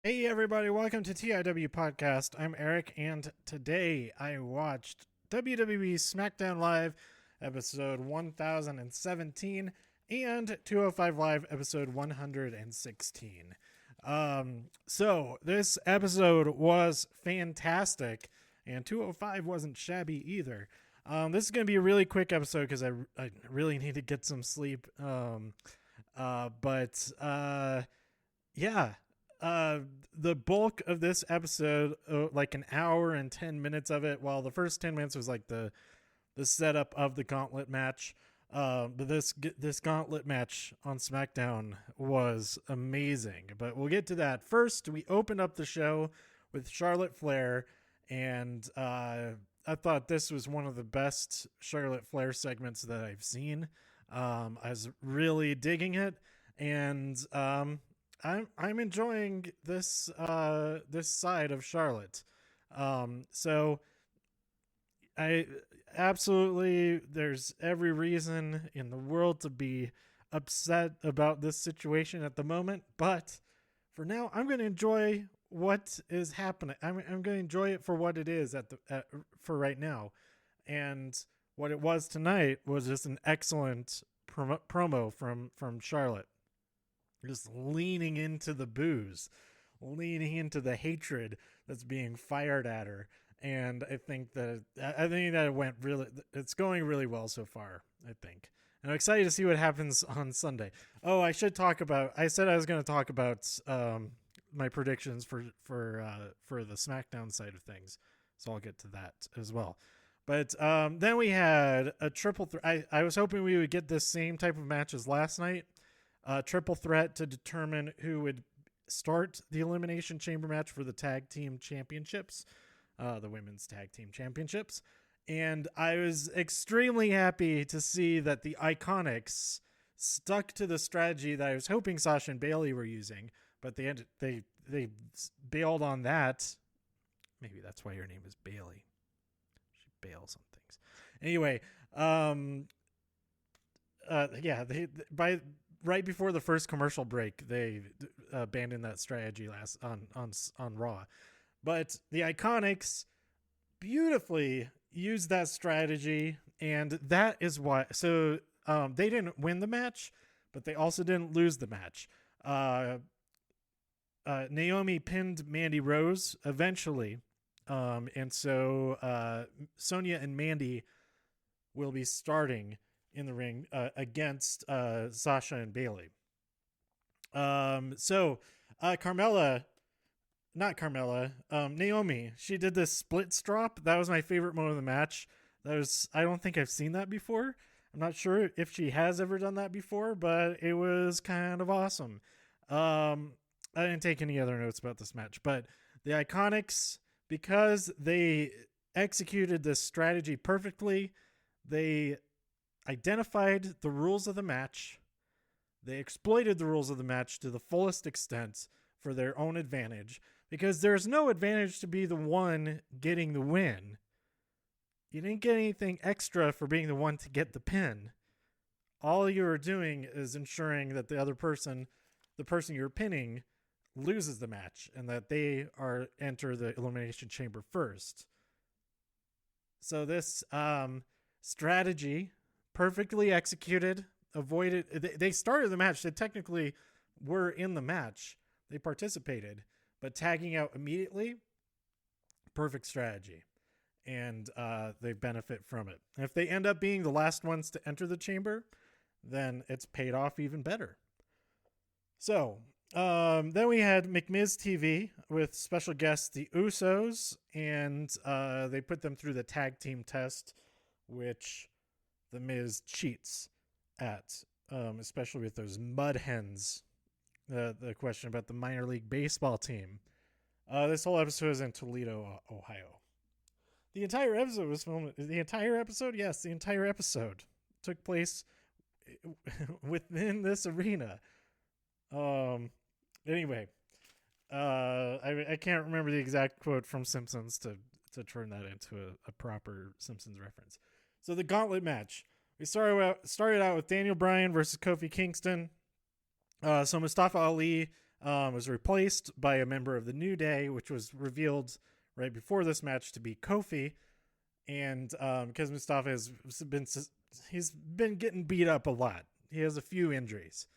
Hey everybody, welcome to TIW Podcast. I'm Eric, and today I watched WWE SmackDown Live episode 1017 and 205 Live episode 116. So this episode was fantastic, and 205 wasn't shabby either. This is going to be a really quick episode because I really need to get some sleep. But yeah, uh the bulk of this episode, like an hour and 10 minutes of it, while the first 10 minutes was like the setup of the Gauntlet match. But this Gauntlet match on SmackDown was amazing, but we'll get to that. First, we opened up the show with Charlotte Flair, and I thought this was one of the best Charlotte Flair segments that I've seen. I was really digging it, and I'm enjoying this this side of Charlotte. So I absolutely, there's every reason in the world to be upset about this situation at the moment, but for now I'm going to enjoy what is happening. I'm going to enjoy it for what it is for right now. And what it was tonight was just an excellent promo from Charlotte, just leaning into the booze, leaning into the hatred that's being fired at her. And I think that it went really, it's going really well so far, I think. And I'm excited to see what happens on Sunday. Oh, I should talk about, I said I was going to talk about my predictions for the SmackDown side of things. So I'll get to that as well. But then we had a triple threat. I was hoping we would get this same type of match as last night. Triple threat to determine who would start the Elimination Chamber match for the tag team championships, the women's tag team championships. And I was extremely happy to see that the Iconics stuck to the strategy that I was hoping Sasha and Bailey were using, but they bailed on that. Maybe that's why her name is Bailey. She bails on things. Anyway, right before the first commercial break, they abandoned that strategy last on Raw. But the Iconics beautifully used that strategy, and that is why. So they didn't win the match, but they also didn't lose the match. Naomi pinned Mandy Rose eventually, and so Sonya and Mandy will be starting in the ring against Sasha and Bailey. Naomi, she did this split strop. That was my favorite moment of the match. I don't think I've seen that before. I'm not sure if she has ever done that before, but it was kind of awesome. I didn't take any other notes about this match, but the Iconics, because they executed this strategy perfectly, they identified the rules of the match. They exploited the rules of the match to the fullest extent for their own advantage, because there's no advantage to be the one getting the win. You didn't get anything extra for being the one to get the pin. All you are doing is ensuring that the person you're pinning, loses the match and that they enter the Elimination Chamber first. So this strategy, perfectly executed, they started the match. They technically were in the match. They participated, but tagging out immediately, perfect strategy. And they benefit from it. And if they end up being the last ones to enter the chamber, then it's paid off even better. So then we had McMiz TV with special guests, the Usos, and they put them through the tag team test, which the Miz cheats at, especially with those mud hens. The question about the minor league baseball team. This whole episode is in Toledo, Ohio. The entire episode was filmed. The entire episode? Yes, the entire episode took place within this arena. Anyway, I can't remember the exact quote from Simpsons to turn that into a proper Simpsons reference. So the Gauntlet match. We started out with Daniel Bryan versus Kofi Kingston. So Mustafa Ali was replaced by a member of the New Day, which was revealed right before this match to be Kofi. And because Mustafa he's been getting beat up a lot. He has a few injuries.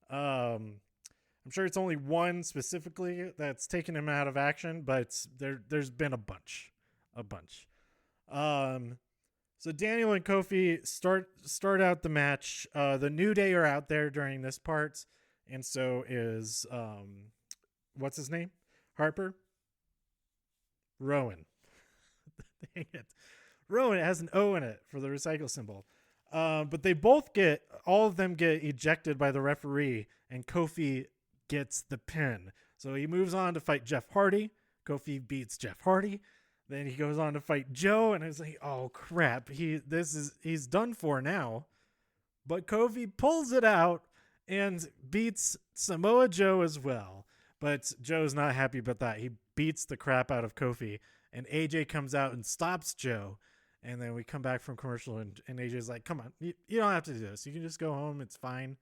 I'm sure it's only one specifically that's taken him out of action, but there's been a bunch. So Daniel and Kofi start out the match. The New Day are out there during this part, and so is what's his name? Harper? Rowan. Dang it. Rowan has an O in it for the recycle symbol. But all of them get ejected by the referee, and Kofi gets the pin. So he moves on to fight Jeff Hardy. Kofi beats Jeff Hardy. Then he goes on to fight Joe, and it's like, oh crap, he's done for now. But Kofi pulls it out and beats Samoa Joe as well. But Joe's not happy about that. He beats the crap out of Kofi, and AJ comes out and stops Joe. And then we come back from commercial, and AJ's like, come on, you don't have to do this. You can just go home. It's fine.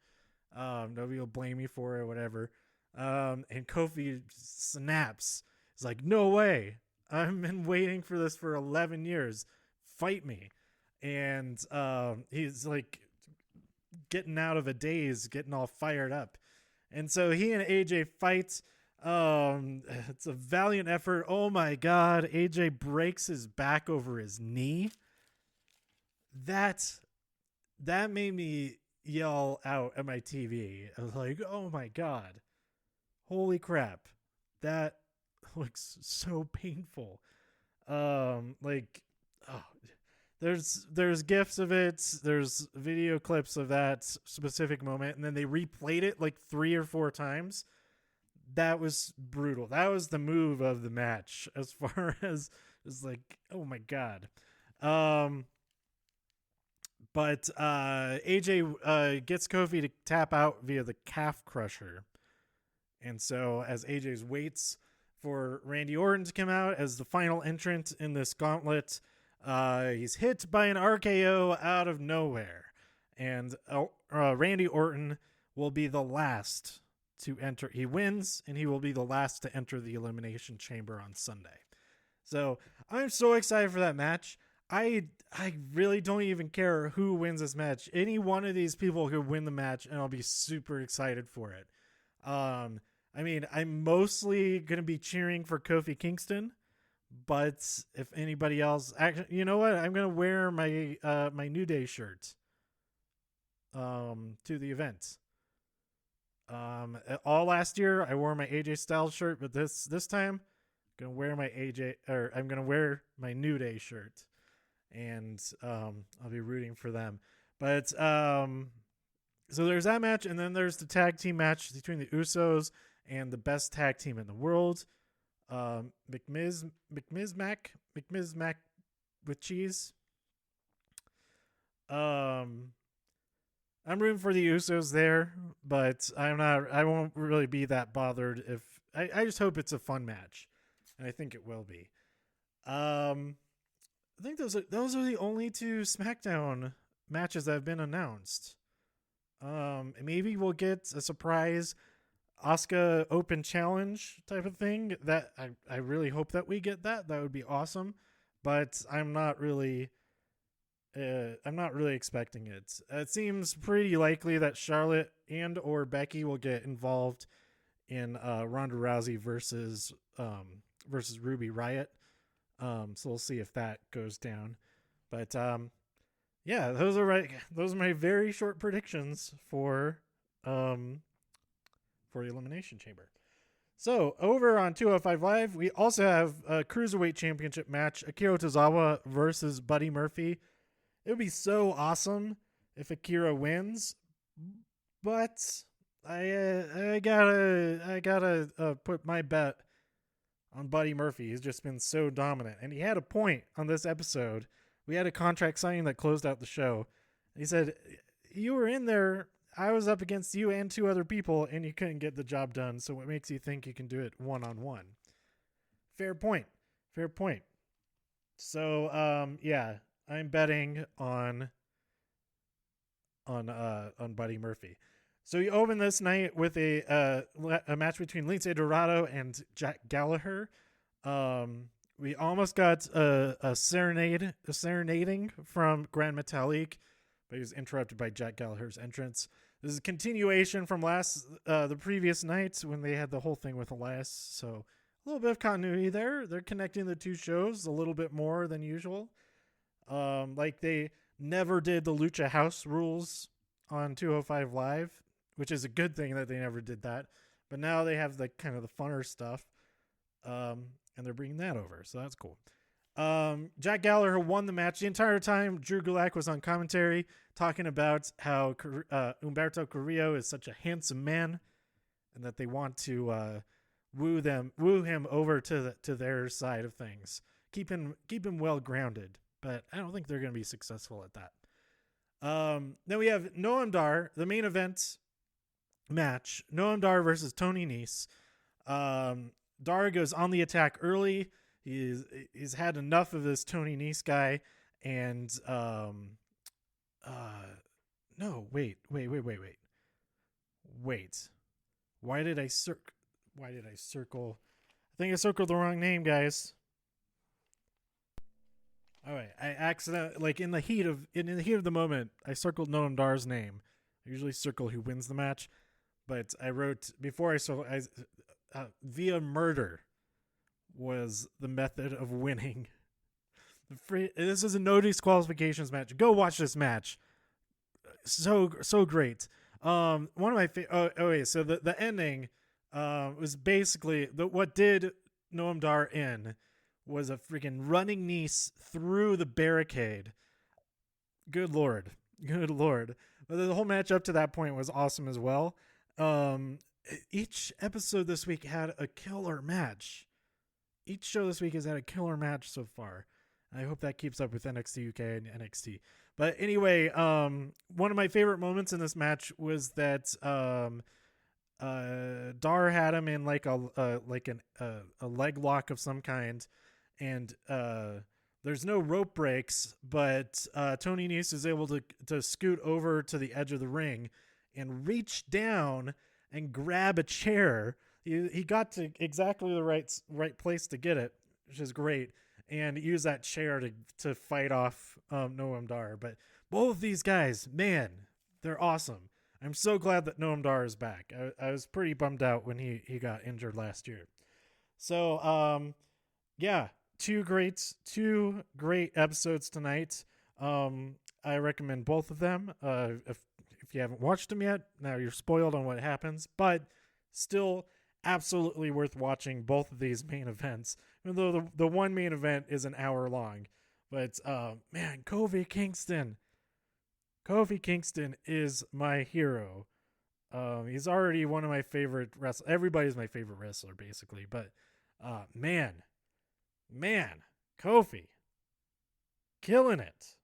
Nobody will blame you for it or whatever. And Kofi snaps. He's like, no way. I've been waiting for this for 11 years. Fight me. And he's like getting out of a daze, getting all fired up. And so he and AJ fight. It's a valiant effort. Oh my God. AJ breaks his back over his knee. That made me yell out at my TV. I was like, oh my God. Holy crap. That looks so painful. There's gifs of it. There's video clips of that specific moment. And then they replayed it like 3 or 4 times. That was brutal. That was the move of the match as far as like, oh my God. But AJ gets Kofi to tap out via the calf crusher. And so as AJ waits for Randy Orton to come out as the final entrant in this gauntlet, he's hit by an RKO out of nowhere. And Randy Orton will be the last to enter. He wins, and he will be the last to enter the Elimination Chamber on Sunday. So I'm so excited for that match. I really don't even care who wins this match. Any one of these people could win the match, and I'll be super excited for it. I mean, I'm mostly going to be cheering for Kofi Kingston, but if anybody else, actually, you know what? I'm going to wear my my New Day shirt to the event. All last year I wore my AJ Styles shirt, but this time I'm going to wear my New Day shirt, and I'll be rooting for them. But so there's that match, and then there's the tag team match between the Usos and the best tag team in the world, McMiz Mac with cheese. I'm rooting for the Usos there, but I won't really be that bothered if I just hope it's a fun match, and I think it will be. I think those are the only 2 SmackDown matches that have been announced. Maybe we'll get a surprise Asuka Open Challenge type of thing. That I really hope that we get that. That would be awesome, but I'm not really expecting it. It seems pretty likely that Charlotte and or Becky will get involved in Ronda Rousey versus Ruby Riott. So we'll see if that goes down. But yeah, those are my very short predictions for the Elimination Chamber. So over on 205 Live, we also have a Cruiserweight Championship match, Akira Tozawa versus Buddy Murphy. It would be so awesome if Akira wins, but I gotta put my bet on Buddy Murphy. He's just been so dominant, and he had a point on this episode. We had a contract signing that closed out the show. He said, "You were in there. I was up against you and 2 other people, and you couldn't get the job done. So what makes you think you can do it one-on-one?" Fair point. So yeah, I'm betting on Buddy Murphy. So you open this night with a match between Lince Dorado and Jack Gallagher. We almost got a serenading from Grand Metalik, but he was interrupted by Jack Gallagher's entrance. This is a continuation from the previous night when they had the whole thing with Elias. So a little bit of continuity there. They're connecting the two shows a little bit more than usual. Like they never did the Lucha House rules on 205 Live, which is a good thing that they never did that. But now they have the kind of the funner stuff. And they're bringing that over, so that's cool. Jack Gallagher won the match. The entire time, Drew Gulak was on commentary talking about how Humberto Carrillo is such a handsome man, and that they want to woo him over to their side of things. Keep him well grounded, but I don't think they're going to be successful at that. Then we have Noam Dar, the main event match. Noam Dar versus Tony Nese. Dar goes on the attack early. He's had enough of this Tony Nese guy, and no, wait. Why did I circle? I think I circled the wrong name, guys. All right, I accidentally, like in the heat of the moment, I circled Noam Dar's name. I usually circle who wins the match, but I wrote before via murder was the method of winning. This is a no disqualifications match. Go watch this match. So great. One of my so the ending was basically what did Noam Dar in was a freaking running Nese through the barricade. Good lord. But the whole match up to that point was awesome as well. Each episode this week had a killer match. Each show this week has had a killer match so far. I hope that keeps up with NXT UK and NXT. But anyway, one of my favorite moments in this match was that Dar had him in like a leg lock of some kind, and there's no rope breaks, but Tony Nese is able to scoot over to the edge of the ring and reach down and grab a chair. He got to exactly the right place to get it, which is great, and use that chair to fight off Noam Dar. But both of these guys, man, they're awesome. I'm so glad that Noam Dar is back. I was pretty bummed out when he got injured last year. So, yeah, two great episodes tonight. I recommend both of them. If you haven't watched them yet, now you're spoiled on what happens, but still absolutely worth watching both of these main events, even though the one main event is an hour long. But man, Kofi Kingston is my hero. He's already one of my favorite wrestlers. Everybody's my favorite wrestler, basically. But man, Kofi, killing it.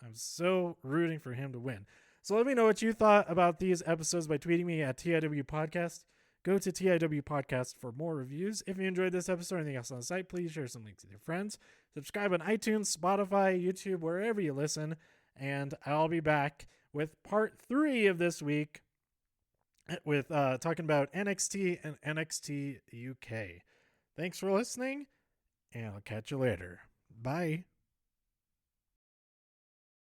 I'm so rooting for him to win. So let me know what you thought about these episodes by tweeting me at TIW Podcast. Go to TIW Podcast for more reviews. If you enjoyed this episode or anything else on the site, please share some links with your friends. Subscribe on iTunes, Spotify, YouTube, wherever you listen. And I'll be back with part 3 of this week with talking about NXT and NXT UK. Thanks for listening, and I'll catch you later. Bye.